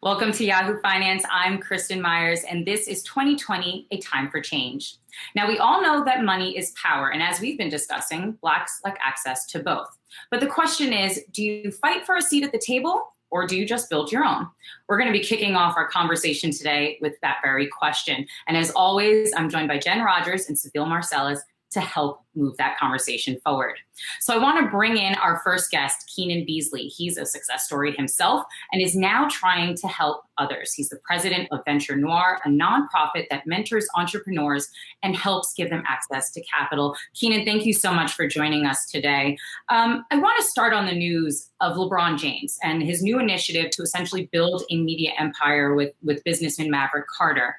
Welcome to Yahoo Finance. I'm Kristen Myers, and this is 2020, A Time for Change. Now, we all know that money is power, and as we've been discussing, Blacks lack access to both. But the question is, do you fight for a seat at the table, or do you just build your own? We're going to be kicking off our conversation today with that very question. And as always, I'm joined by Jen Rogers and Seville Marcellus to help move that conversation forward. So I want to bring in our first guest, Keenan Beasley. He's a success story himself and is now trying to help others. He's the president of Noir, a nonprofit that mentors entrepreneurs and helps give them access to capital. Keenan, thank you so much for joining us today. I want to start on the news of LeBron James and his new initiative to essentially build a media empire with businessman Maverick Carter.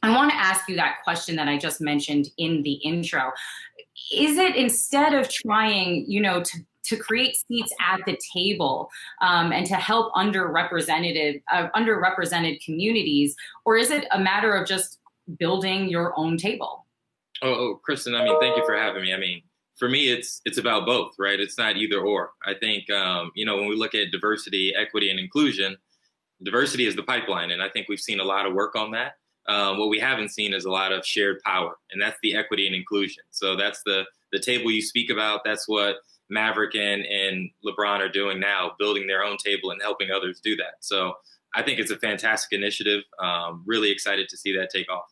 I want to ask you that question that I just mentioned in the intro. Is it, instead of trying, to create seats at the table and to help underrepresented communities, or is it a matter of just building your own table? Kristen, thank you for having me. For me, it's about both, right? It's not either or. I think, when we look at diversity, equity, and inclusion, diversity is the pipeline. And I think we've seen a lot of work on that. What we haven't seen is a lot of shared power, and that's the equity and inclusion. So that's the table you speak about. That's what Maverick and LeBron are doing now, building their own table and helping others do that. So I think it's a fantastic initiative. Really excited to see that take off.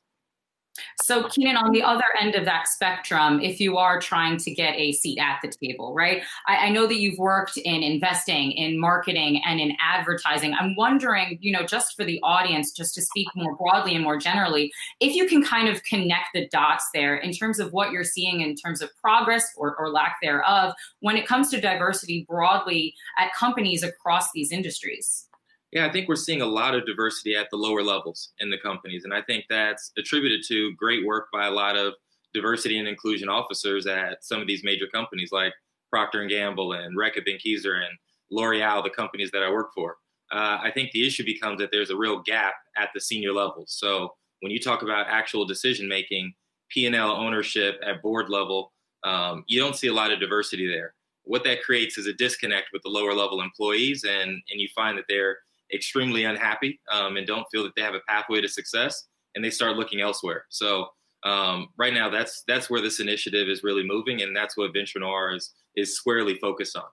So Keenan, on the other end of that spectrum, if you are trying to get a seat at the table, right? I know that you've worked in investing, in marketing, and in advertising. I'm wondering, just for the audience, just to speak more broadly and more generally, if you can kind of connect the dots there in terms of what you're seeing in terms of progress or lack thereof when it comes to diversity broadly at companies across these industries. Yeah, I think we're seeing a lot of diversity at the lower levels in the companies. And I think that's attributed to great work by a lot of diversity and inclusion officers at some of these major companies like Procter & Gamble and Reckitt Benckiser and L'Oreal, the companies that I work for. I think the issue becomes that there's a real gap at the senior levels. So when you talk about actual decision-making, P&L ownership at board level, you don't see a lot of diversity there. What that creates is a disconnect with the lower level employees, and you find that they're extremely unhappy and don't feel that they have a pathway to success, and they start looking elsewhere. So right now, that's where this initiative is really moving, and that's what Venture Noir is squarely focused on.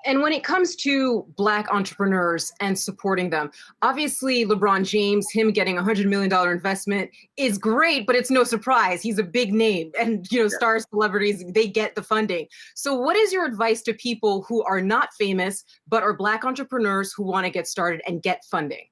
And when it comes to Black entrepreneurs and supporting them, obviously LeBron James, him getting $100 million investment is great, but it's no surprise. He's a big name, and stars, celebrities, they get the funding. So what is your advice to people who are not famous, but are Black entrepreneurs who want to get started and get funding?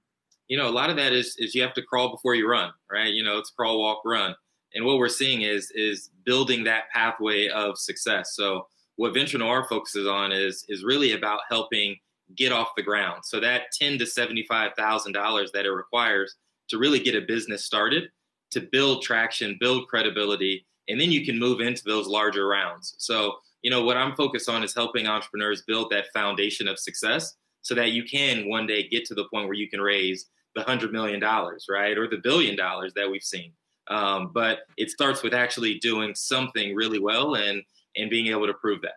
A lot of that is you have to crawl before you run, right? It's crawl, walk, run. And what we're seeing is building that pathway of success. So what Venture Noir focuses on is really about helping get off the ground. So that $10,000 to $75,000 that it requires to really get a business started, to build traction, build credibility, and then you can move into those larger rounds. So, what I'm focused on is helping entrepreneurs build that foundation of success so that you can one day get to the point where you can raise the $100 million, right? Or the $1 billion that we've seen. But it starts with actually doing something really well and being able to prove that.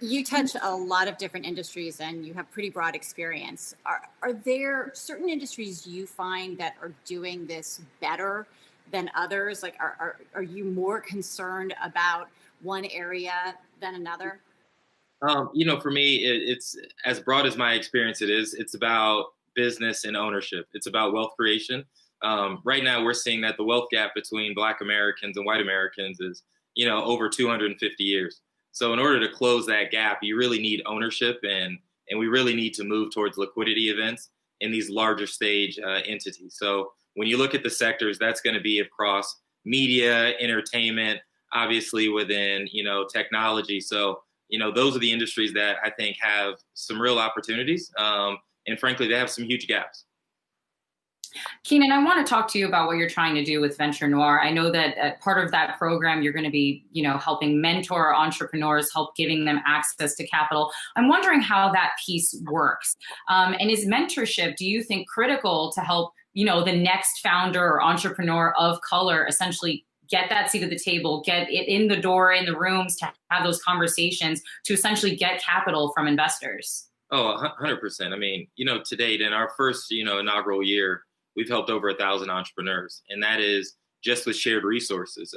You touch a lot of different industries and you have pretty broad experience. Are there certain industries you find that are doing this better than others? Like, are you more concerned about one area than another? For me, it's as broad as my experience it's about business and ownership. It's about wealth creation. Right now, we're seeing that the wealth gap between Black Americans and white Americans is over 250 years. So in order to close that gap, you really need ownership, and we really need to move towards liquidity events in these larger stage entities. So when you look at the sectors, that's going to be across media, entertainment, obviously within, technology. So, those are the industries that I think have some real opportunities. And frankly, they have some huge gaps. Keenan, I want to talk to you about what you're trying to do with Venture Noir. I know that part of that program, you're going to be, helping mentor entrepreneurs, help giving them access to capital. I'm wondering how that piece works. And is mentorship, do you think, critical to help, the next founder or entrepreneur of color essentially get that seat at the table, get it in the door, in the rooms, to have those conversations, to essentially get capital from investors? Oh, 100%. I mean, to date, in our first, inaugural year, we've helped over 1,000 entrepreneurs, and that is just with shared resources.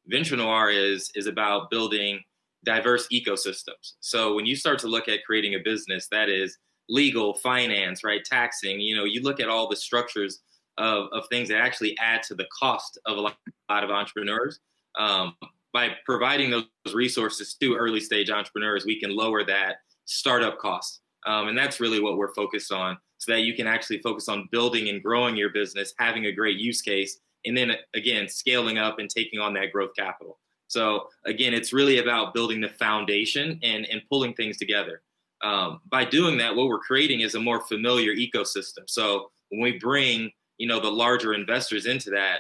Venture Noir is about building diverse ecosystems. So when you start to look at creating a business, that is legal, finance, right, taxing, you look at all the structures of things that actually add to the cost of a lot of entrepreneurs. By providing those resources to early stage entrepreneurs, we can lower that startup cost. And that's really what we're focused on, so that you can actually focus on building and growing your business, having a great use case, and then again, scaling up and taking on that growth capital. So again, it's really about building the foundation and pulling things together. By doing that, what we're creating is a more familiar ecosystem. So when we bring, the larger investors into that,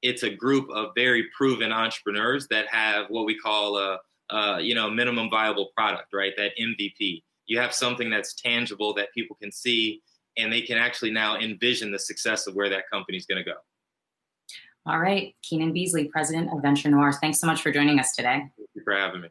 it's a group of very proven entrepreneurs that have what we call a minimum viable product, right? That MVP. You have something that's tangible that people can see, and they can actually now envision the success of where that company's going to go. All right. Keenan Beasley, president of Venture Noir. Thanks so much for joining us today. Thank you for having me.